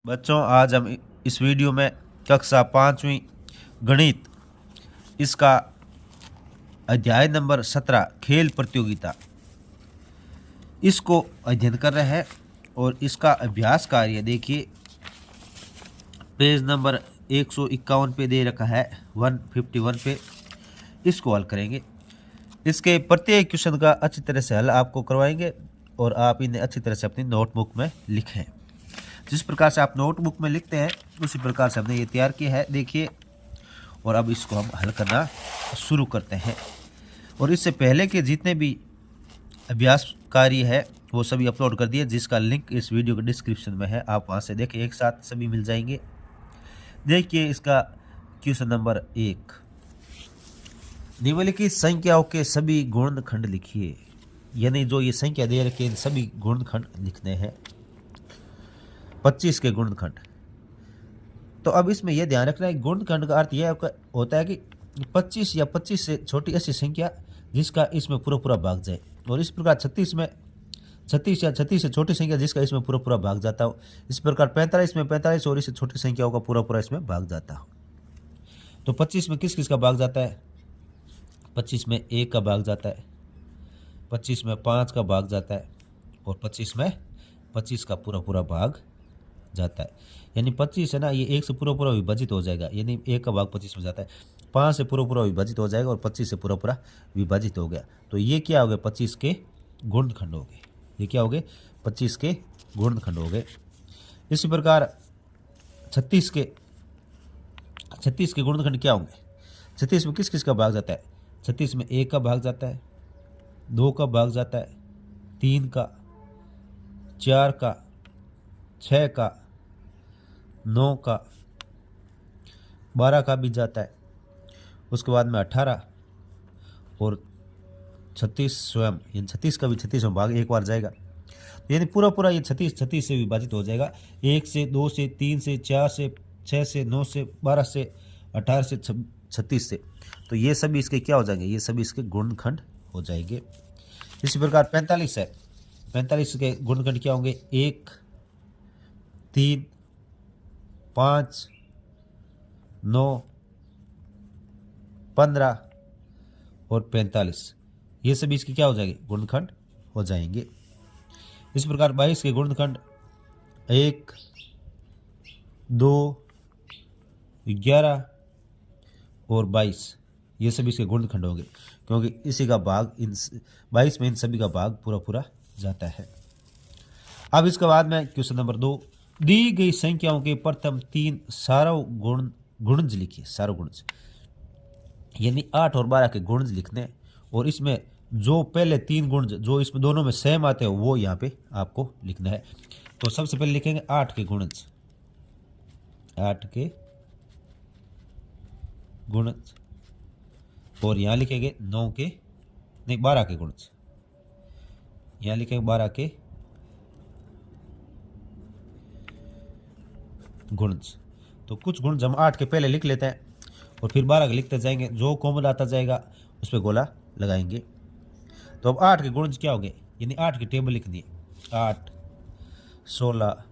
बच्चों, आज हम इस वीडियो में कक्षा 5वीं गणित इसका अध्याय नंबर 17 खेल प्रतियोगिता इसको अध्ययन कर रहे हैं। और इसका अभ्यास कार्य देखिए, पेज नंबर 151 पे दे रखा है, 151 पे। इसको हल करेंगे। इसके प्रत्येक क्वेश्चन का अच्छी तरह से हल आपको करवाएंगे और आप इन्हें अच्छी तरह से अपनी नोटबुक में लिखें। जिस प्रकार से आप नोटबुक में लिखते हैं उसी प्रकार से हमने ये तैयार किया है, देखिए। और अब इसको हम हल करना शुरू करते हैं। और इससे पहले के जितने भी अभ्यास कार्य है वो सभी अपलोड कर दिए, जिसका लिंक इस वीडियो के डिस्क्रिप्शन में है। आप वहाँ से देखिए, एक साथ सभी मिल जाएंगे। देखिए इसका क्वेश्चन नंबर 1, निम्नलिखित संख्याओं के सभी गुणनखंड लिखिए। यानी जो ये संख्या दे रखे इन सभी गुणनखंड लिखने हैं। 25 के गुणनखंड। तो अब इसमें यह ध्यान रखना है, गुणनखंड का अर्थ यह होता है कि 25 या 25 से छोटी ऐसी संख्या जिसका इसमें पूरा पूरा भाग जाए। और इस प्रकार 36 में 36 या 36 से छोटी संख्या जिसका इसमें पूरा पूरा भाग जाता हो। इस प्रकार 45 में 45 और इससे छोटी संख्याओं का पूरा पूरा इसमें भाग जाता हो। तो 25 में किस किस का भाग जाता है? 25 में 1 का भाग जाता है, 25 में 5 का भाग जाता है और 25 में 25 का पूरा पूरा भाग जाता है। यानी 25 है ना, ये 1 से पूरा पूरा विभाजित हो जाएगा। यानी 1 का भाग 25 में जाता है, 5 से पूरा पूरा विभाजित हो जाएगा और 25 से पूरा पूरा विभाजित हो गया। तो ये क्या हो गए? 25 के गुणनखंड हो गए। ये क्या हो गए? 25 के गुणनखंड हो गए। इसी प्रकार 36 के गुणनखंड क्या होंगे? 36 में किस किस का भाग जाता है? 36 में 1 का भाग जाता है, 2 का भाग जाता है, 3 का, 4 का, 6 का, 9 का, 12 का भी जाता है। उसके बाद में 18 और 36 स्वयं, यानी 36 का भी 36 में भाग एक बार जाएगा। यानी पूरा पूरा ये 36 से विभाजित हो जाएगा। 1 से, 2 से, 3 से, 4 से, 6 से, 9 से, 12 से, 18 से, 36 से। तो ये सभी इसके क्या हो जाएंगे? ये सभी इसके गुणनखंड हो जाएंगे। इसी प्रकार 45 है, 45 के गुणनखंड क्या होंगे? 1, 3, 5, 9, 15 और 45। ये सभी इसके क्या हो जाएंगे? गुणनखंड हो जाएंगे। इस प्रकार 22 के गुणनखंड 1, 2, 11 और 22, ये सभी इसके गुणनखंड होंगे, क्योंकि इसी का भाग इन 22 में इन सभी का भाग पूरा पूरा जाता है। अब इसके बाद में क्वेश्चन नंबर 2, दी गई संख्याओं के प्रथम 3 गुणज लिखिए। सारों गुणज यानी 8 और 12 के गुणज लिखने। और इसमें जो पहले 3 गुणज जो इसमें दोनों में सेम आते हैं वो यहाँ पे आपको लिखना है। तो सबसे पहले लिखेंगे 8 के गुणज, 8 के गुणज। और यहाँ लिखेंगे 12 के गुणज। यहाँ लिखेंगे 12 के गुणज। तो कुछ गुणज हम 8 के पहले लिख लेते हैं और फिर 12 के लिखते जाएंगे। जो कॉमन आता जाएगा उस पर गोला लगाएंगे। तो अब 8 के गुणज क्या हो गए? यानी 8 की टेबल लिखनी है। 8, 16,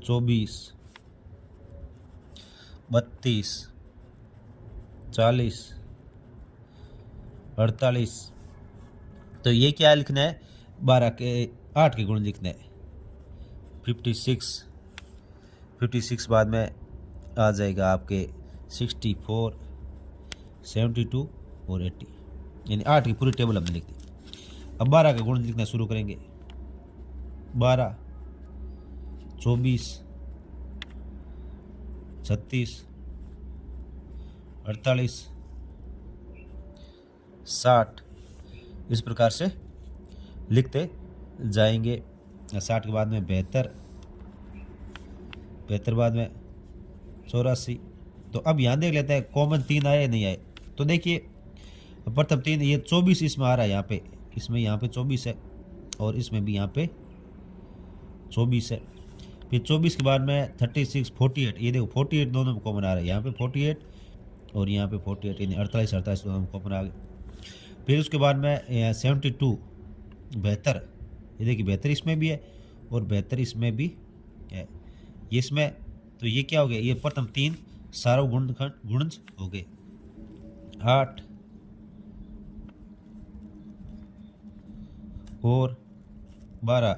24, 32, 40, 48। तो ये क्या लिखना है? 8 के गुण लिखने हैं। 56 बाद में आ जाएगा आपके 64, 72 और 80। यानी 8 की पूरी टेबल हमने लिख दी। अब 12 के गुण लिखना शुरू करेंगे। 12, 24, 36, 48, 60। इस प्रकार से लिखते जाएंगे। 60 के बाद में 72, 72 बाद में 84। तो अब यहाँ देख लेते हैं कॉमन 3 आए नहीं आए। तो देखिए प्रथम 3, ये 24 इसमें आ रहा है। यहाँ पे इसमें यहाँ पे 24 है और इसमें भी यहाँ पे 24 है। फिर 24 के बाद में 36, 48। ये देखो 48 दोनों में कॉमन आ रहा है। यहाँ पे 48 और यहाँ पे 48, यानी 48 दोनों में कॉमन आ गए। फिर उसके बाद में 72, 72। ये देखिए 72 इसमें भी है और 72 इसमें भी है। ये इसमें, तो ये क्या हो गया, ये प्रथम 3 सार्वगुणज हो गए। 8 और 12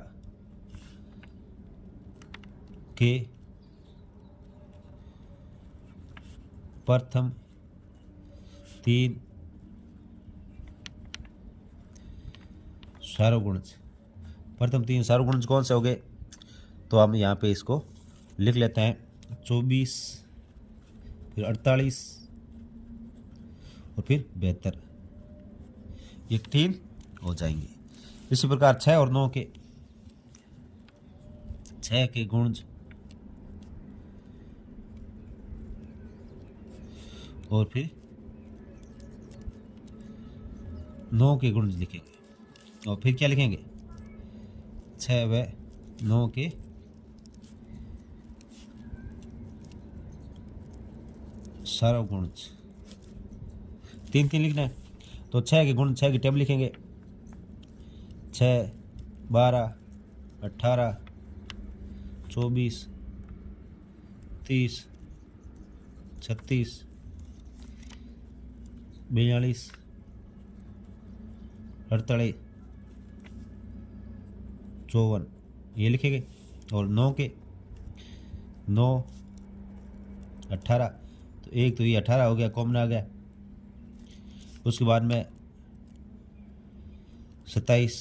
के प्रथम 3 सार्वगुणज। प्रथम 3 सार्वगुणज कौन से हो गए, तो हम यहाँ पे इसको लिख लेते हैं। 24, फिर 48 और फिर 72, ये 3 हो जाएंगे। इसी प्रकार 6 और 9 के 6 के गुणज और फिर 9 के गुणज लिखेंगे, और फिर क्या लिखेंगे, 6 व 9 के सार्वगुणज। 3 लिखना है, तो 6 के गुण 6 की टेबल लिखेंगे। 6, 12, 18, 24, 30, 36, 42, 48, 54, ये लिखेंगे। और 9 के 9, 18, तो एक तो ये 18 हो गया, कॉमन आ गया। उसके बाद में 27,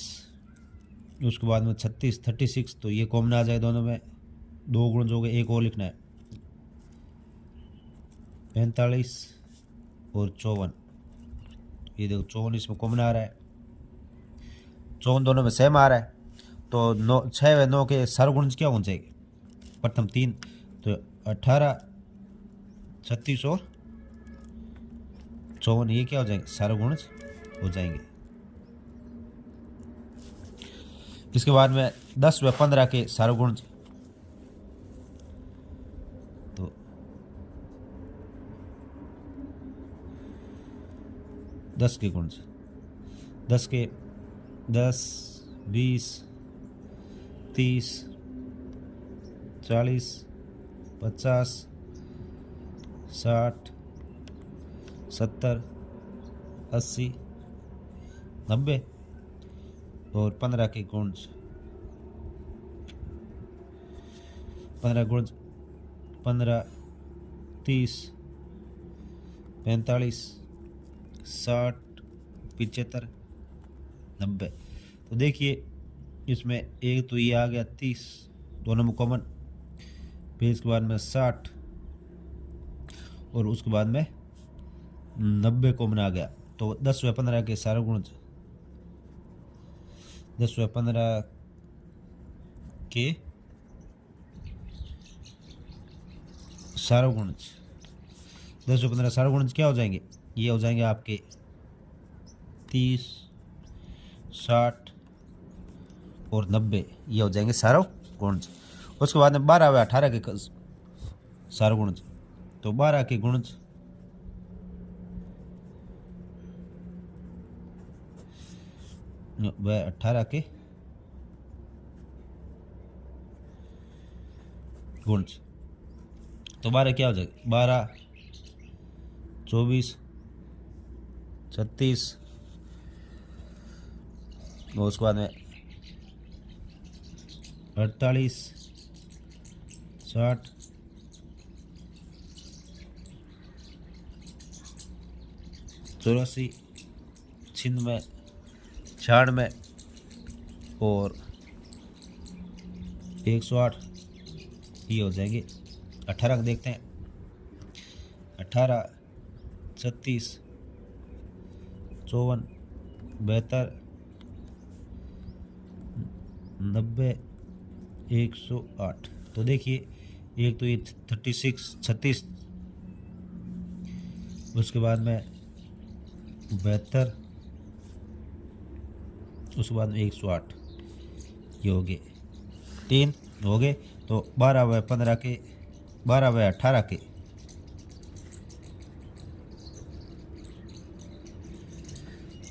उसके बाद में 36, 36, तो ये कॉमन आ जाए दोनों में, 2 गुण हो गए। एक और लिखना है, 45 और 54, ये देखो 54 इसमें कॉमन आ रहा है, 54 दोनों में सेम आ रहा है। तो 9, 6 व 9 के सार्वगुणज क्या हो जाएंगे, प्रथम 3, तो 18, 36 और 54, ये क्या हो जाएंगे, सार्वगुणज हो जाएंगे। इसके बाद में 10 व 15 के सार्वगुणज, तो 10 के गुणज, 10 के 10, 20, 30, 40, 50, 60, 70, 80, 90 और 15 के गुणज, 15 गुणज 15, 30, 45, 60, 75, 90। तो देखिए इसमें एक तो ये आ गया 30, दोनों में कॉमन, फिर इसके बाद में 60 और उसके बाद में 90 कॉमन आ गया। तो 10 व 15 के सार्वगुणज, 10 व 15 के सार्वगुणज, 10 व 15 सार्वगुणज क्या हो जाएंगे, ये हो जाएंगे आपके 30, 60 और 90, ये हो जाएंगे सार्वगुणज। उसके बाद में 12 व 18 के सार्वगुणज, तो 12 के गुणज, व 18 के गुणज, तो 12 क्या हो जाएगा, 12, 24, 36 और उसके बाद में 48, 60, 84, 96, 96 और 108, ये हो जाएंगे। 18 का देखते हैं, 18, 36, 54, 72, 90, 108। तो देखिए एक तो ये 36, 36, उसके बाद में 72, उसके बाद में 108, ये हो गए 3 हो गए। तो 12 व 15 के, 12 व 18 के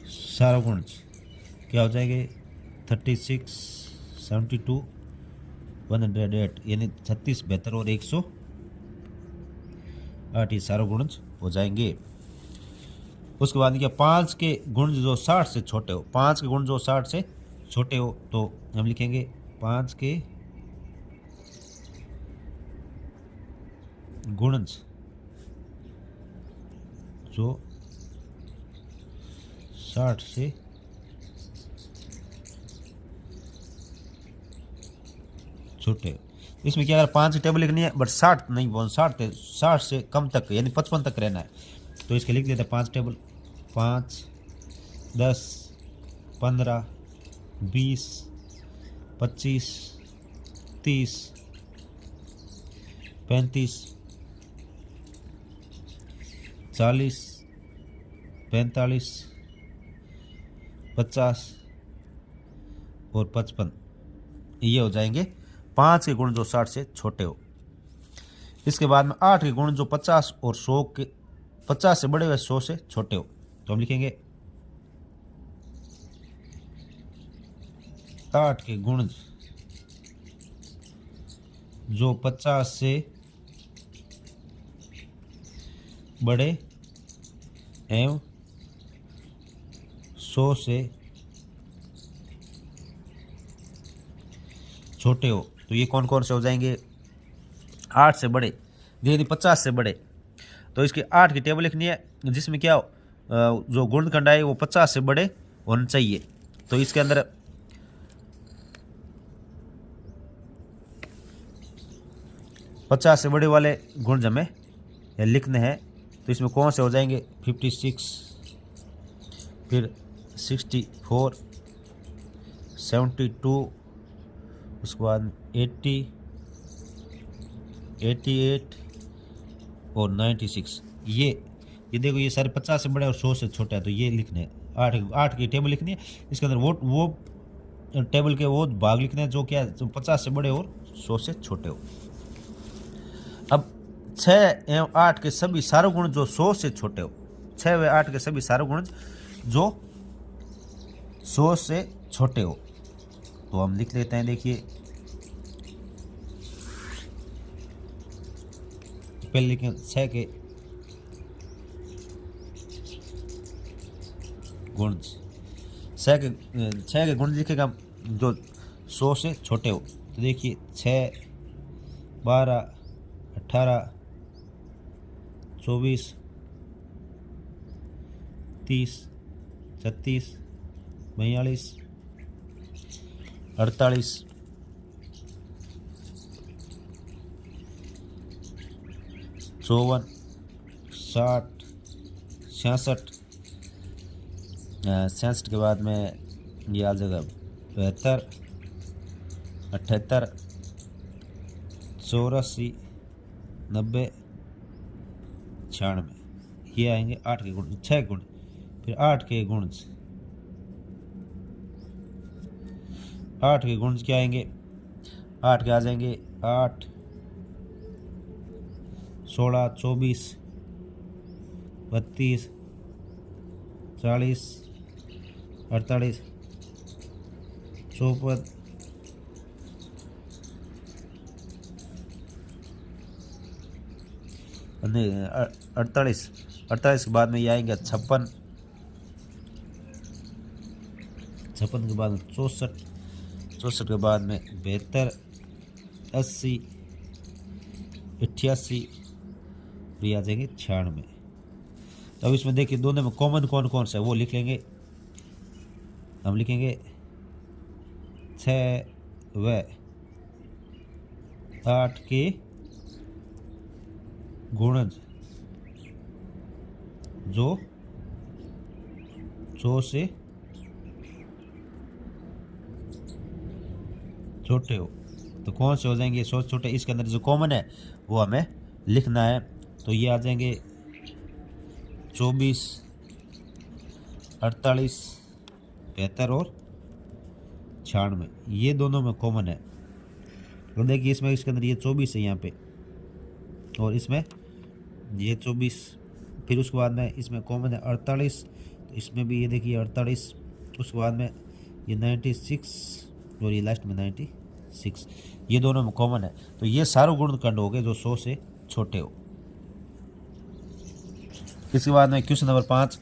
सार्वगुणज क्या हो जाएंगे, 36, 72 108 यानी 36, 72 और 108 ये सारे गुणज हो जाएंगे। उसके बाद क्या 5 के गुण जो 60 से छोटे हो, 5 के गुण जो 60 से छोटे हो, तो हम लिखेंगे 5 के गुणज जो 60 से छोटे हो। इसमें क्या, अगर 5 की टेबल लिखनी है बट 60 नहीं बोल, 60 से कम तक यानी 55 तक रहना है, तो इसके लिख देते हैं 5 टेबल। 5, 10, 15, 20, 25, 30, 35, 40, 45, 50 और 55 ये हो जाएंगे 5 के गुण जो 60 से छोटे हो। इसके बाद में 8 के गुण जो 50 और 100 के 50 से बड़े व 100 से छोटे हो, तो हम लिखेंगे 8 के गुण जो 50 से बड़े एवं 100 से छोटे हो, तो ये कौन कौन से हो जाएंगे, 8 से बड़े, यदि 50 से बड़े, तो इसकी 8 की टेबल लिखनी है जिसमें क्या हो, जो गुणनखंड है वो 50 से बड़े होने चाहिए। तो इसके अंदर 50 से बड़े वाले गुण हमें लिखने हैं, तो इसमें कौन से हो जाएंगे 56, फिर 64, 72, उसके बाद 80, 88 और 96। ये देखो ये सारे 50 से बड़े और 100 से छोटे हैं, तो ये लिखने हैं। 8 की टेबल लिखनी है, इसके अंदर वो टेबल के वो भाग लिखने हैं जो क्या जो 50 से बड़े और 100 से छोटे हो। अब 6 एवं 8 के सभी सारे गुण जो 100 से छोटे हो, 6 व 8 के सभी सारे गुण जो 100 से छोटे हो, तो हम लिख लेते हैं। देखिए पहले लिखें 6 के गुण, 6 के गुण लिखेगा जो 100 से छोटे हो, तो देखिए 6, 12, 18, 24, 30, 36, 42, 48, 54, 60, 66, 66 के बाद में ये आ जाएगा 72, 78, 84, 90, 96, ये आएंगे 8 के गुण, 6 गुण। फिर 8 के गुण, 8 के गुण क्या आएंगे, 8 के आ जाएंगे 8, 16, 24, 32, 40, 48, 54, 48 के बाद में ये आएंगे 56, 56 के बाद में 64, 64 के बाद में 72, 80, 88, ये आ जाएंगे 96। तो अब इसमें देखिए दोनों में कॉमन कौन कौन सा है वो लिख लेंगे। हम लिखेंगे 6 व 8 के गुणज जो 100 से छोटे हो, तो कौन से हो जाएंगे 100 से छोटे। इसके अंदर जो कॉमन है वो हमें लिखना है, तो ये आ जाएंगे 24, 48, 72 और 96, ये दोनों में कॉमन है। तो देखिए इसमें इसके अंदर ये 24 है यहाँ पे, और इसमें ये 24, फिर उसके बाद में इसमें कॉमन है 48, तो इसमें भी ये देखिए 48, उसके बाद में ये 96 और ये लास्ट में 96। 6, ये दोनों में कॉमन है। तो ये सारे गुणनखंड हो गए जो 100 से छोटे हो। इसके बाद में क्वेश्चन नंबर 5,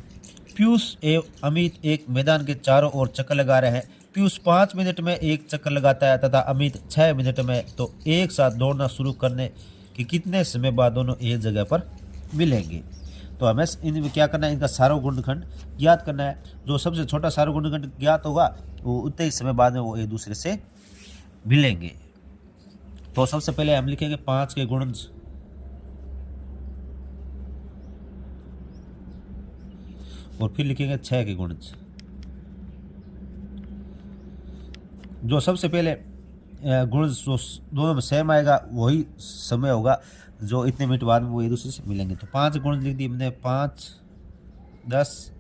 पीयूष एवं अमित एक मैदान के चारों ओर चक्कर लगा रहे हैं। पीयूष 5 मिनट में एक चक्कर लगाता है तथा अमित 6 मिनट में। तो एक साथ दौड़ना शुरू करने के कितने समय बाद दोनों एक जगह पर मिलेंगे। तो हमें इनमें क्या करना है, इनका सारो गुणनखंड ज्ञात करना है। जो सबसे छोटा सारो गुणनखंड ज्ञात होगा वो उतने ही समय बाद में वो एक दूसरे से मिलेंगे। तो सबसे पहले हम लिखेंगे 5 के गुणज और फिर लिखेंगे 6 के गुणज। जो सबसे पहले गुणज जो दोनों में सेम आएगा वही समय होगा जो इतने मिनट बाद में वो एक दूसरे से मिलेंगे। तो 5 गुणज लिख दिए हमने, 5, 10,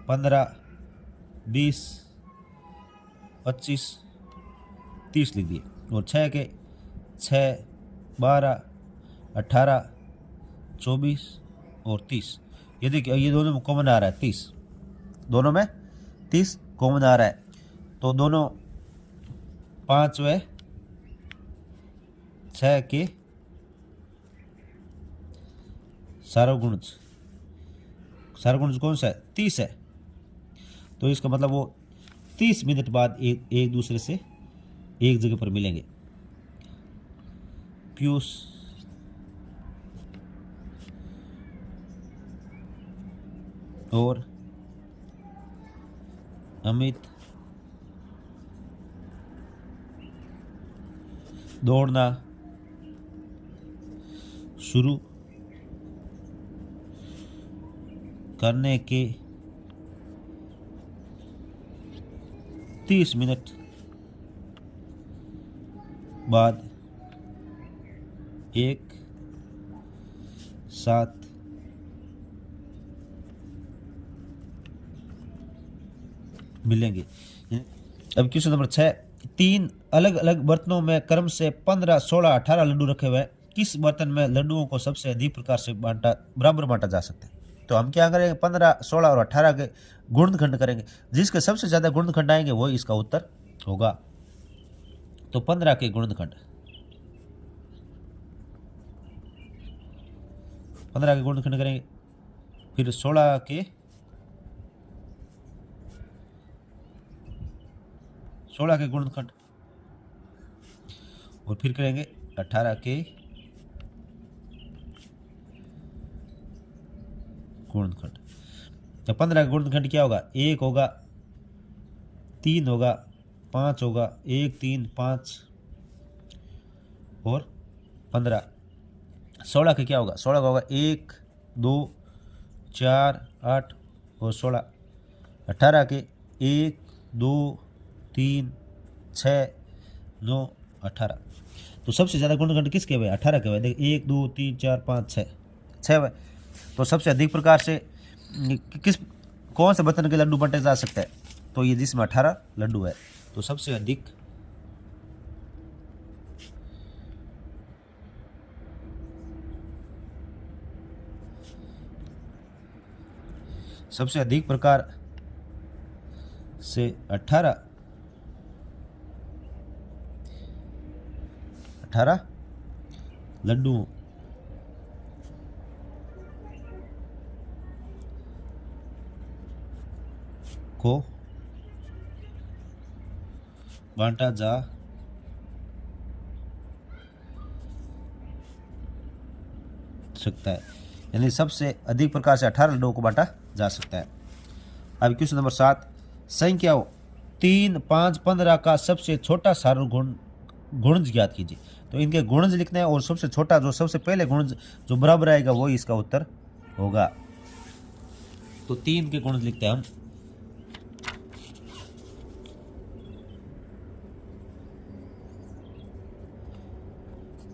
15, 20, 25, 30 लिख दिए। और 6 के 6, 12, 18, 24 और 30। ये देखिए ये दोनों में कॉमन आ रहा है 30, दोनों में 30 कॉमन आ रहा है। तो दोनों 5 व 6 के सार्वगुणज कौन सा है, 30 है। तो इसका मतलब वो 30 मिनट बाद एक दूसरे से एक जगह पर मिलेंगे। पीयूष और अमित दौड़ना शुरू करने के 30 मिनट बाद एक साथ मिलेंगे। अब क्वेश्चन नंबर 6, 3 अलग अलग बर्तनों में क्रम से 15, 16, 18 लड्डू रखे हुए हैं। किस बर्तन में लड्डुओं को सबसे अधिक प्रकार से बराबर बांटा जा सकता है। तो हम क्या करेंगे, 15, 16 और 18 के गुणनखंड करेंगे। जिसके सबसे ज़्यादा गुणनखंड आएंगे वही इसका उत्तर होगा। तो 15 के गुणनखंड, 15 के गुणनखंड करेंगे। फिर 16 के गुणनखंड और फिर करेंगे 18 के गुणनखंड। तो 15 का गुणनखंड क्या होगा, 1 होगा, 3 होगा, 5 होगा, 1, 3, 5 और 15। 16 का क्या होगा, 16 का होगा 1, 2, 4, 8 और 16। 18 के 1, 2, 3, 6, 9, 18। तो सबसे ज़्यादा गुणनखंड किसके हुए, 18 के हुए। देखिए 1, 2, 3, 4, 5, 6 हुए। तो सबसे अधिक प्रकार से कौन से बर्तन के लड्डू बांटे जा सकते हैं, तो ये जिसमें 18 लड्डू है। तो सबसे अधिक प्रकार से 18 लड्डुओं को बांटा जा सकता है। यानी सबसे अधिक प्रकार से 18 लड्डुओं को बांटा जा सकता है। अब क्वेश्चन नंबर 7, संख्याओं 3, 5, 15 का सबसे छोटा सार्वगुण गुणज ज्ञात कीजिए। तो इनके गुणज लिखने हैं और सबसे छोटा जो सबसे पहले गुणज जो बराबर आएगा वही इसका उत्तर होगा। तो 3 के गुणज लिखते हैं हम।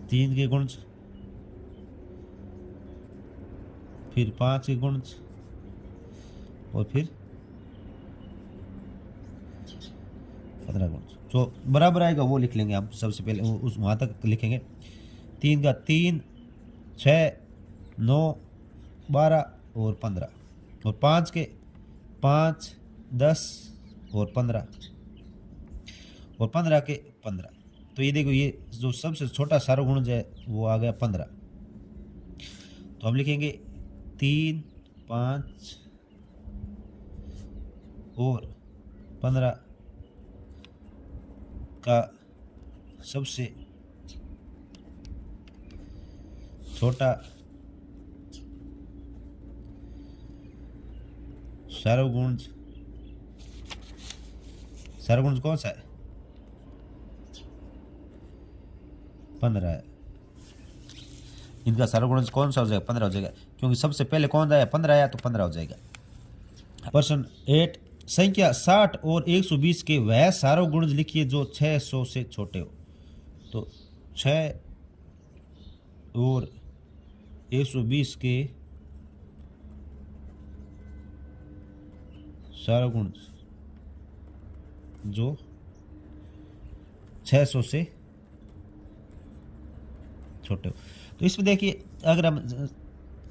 तीन के गुणज, फिर 5 के गुणज और फिर 15 गुणज। जो बराबर आएगा वो लिख लेंगे हम सबसे पहले, उस वहाँ तक लिखेंगे। 3 का 3, 6, 9, 12 और 15। और 5 के 5, 10 और 15 और 15 के 15। तो ये देखो, ये जो सबसे छोटा सार्वगुणज है वो आ गया 15। तो हम लिखेंगे 3, 5 और 15 का सबसे छोटा सार्वगुणज कौन सा है? 15 है। इनका सार्वगुणज कौन सा हो जाएगा? 15 हो जाएगा, क्योंकि सबसे पहले कौन आया? 15 आया, तो 15 हो जाएगा। प्रश्न 8, संख्या 60 और 120 के वह सार्वगुणज लिखिए जो 600 से छोटे हो। तो 6 और 120 के सार्वगुणज जो 600 से छोटे हो। तो इसमें देखिए, अगर हम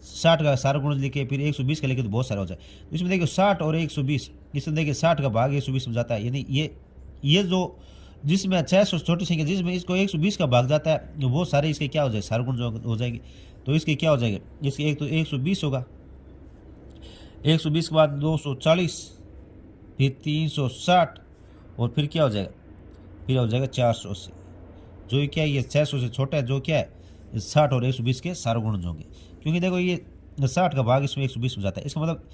60 का सार्वगुणज लिखे फिर 120 का लिखे तो बहुत सारा हो जाए। तो इसमें देखिए 60 और 120, इसमें देखिए 60 का भाग 120 में जाता है, यानी ये जो जिसमें 600 छोटी संख्या जिसमें इसको 120 का भाग जाता है वो सारे इसके क्या हो जाए? सार्वगुणज हो जाएगी। तो इसके क्या हो जाएगा? इसके एक तो 120 होगा, 120 के बाद 240, फिर 360 और फिर क्या हो जाएगा? फिर हो जाएगा 480। जो ये क्या है? ये 600 से छोटा है, जो क्या है? 60 और 120 के सार्वगुणज होंगे, क्योंकि देखो ये 60 का भाग इसमें 120 में जाता है। इसका मतलब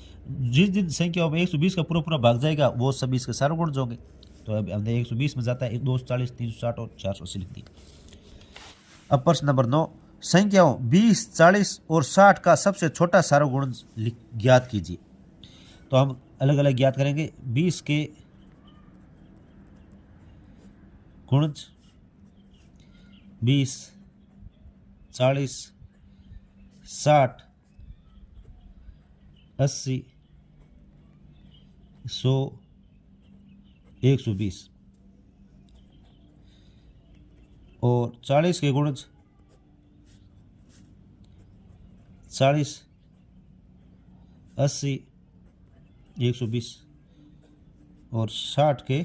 जिस जिन संख्याओं में 120 का पूरा भाग जाएगा वो सभी इसके सार्वगुणज होंगे। तो अब हमने 120 में जाता है 240, 360 और 480 लिख दी। अब प्रश्न नंबर 9, संख्याओं 20, 40 और 60 का सबसे छोटा सार्वगुणज ज्ञात कीजिए। तो हम अलग अलग ज्ञात करेंगे। 20 के गुणज 20, 40, 60, 80, 100, 120 और 40 के गुणज 40, 80, 120 और 60 के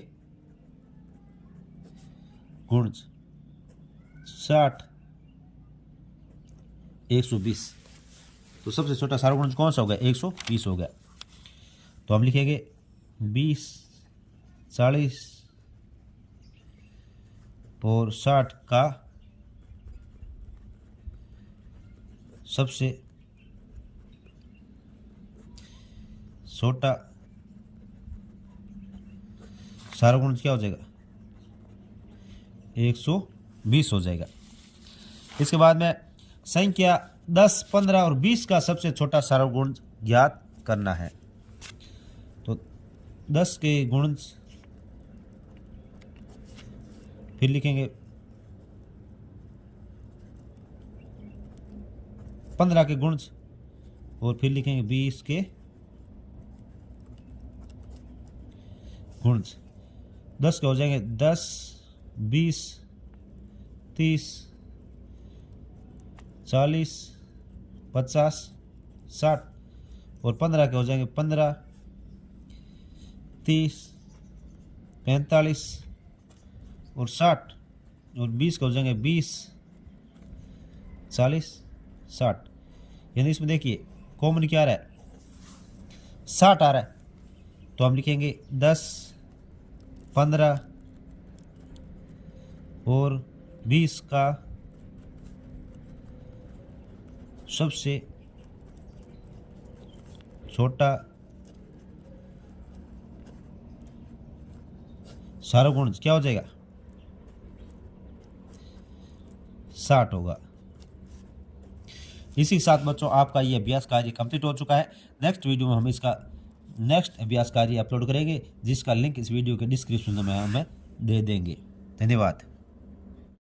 गुणज 60, 120। तो सबसे छोटा सार्वगुणज कौन सा हो गया? 120 हो गया। तो हम लिखेंगे 20, 40 और 60 का सबसे छोटा सार्वगुणज क्या हो जाएगा? 120 हो जाएगा। इसके बाद में संख्या 10, 15 और 20 का सबसे छोटा सार्वगुणज ज्ञात करना है। तो 10 के गुणज फिर लिखेंगे 15 के गुणज और फिर लिखेंगे 20 के गुणज। 10 के हो जाएंगे 10, 20, 30, 40, 50, 60 और 15 के हो जाएंगे 15, 30, 45 और 60 और 20 के हो जाएंगे 20, 40, 60। यानी इसमें देखिए कॉमन क्या आ रहा है? 60 आ रहा है। तो हम लिखेंगे 10, 15 और 20 का सबसे छोटा सार्वगुणज क्या हो जाएगा? 60 होगा। इसी के साथ बच्चों आपका ये अभ्यास कार्य कंप्लीट हो चुका है। नेक्स्ट वीडियो में हम इसका नेक्स्ट अभ्यास कार्य अपलोड करेंगे, जिसका लिंक इस वीडियो के डिस्क्रिप्शन में हमें दे देंगे। धन्यवाद।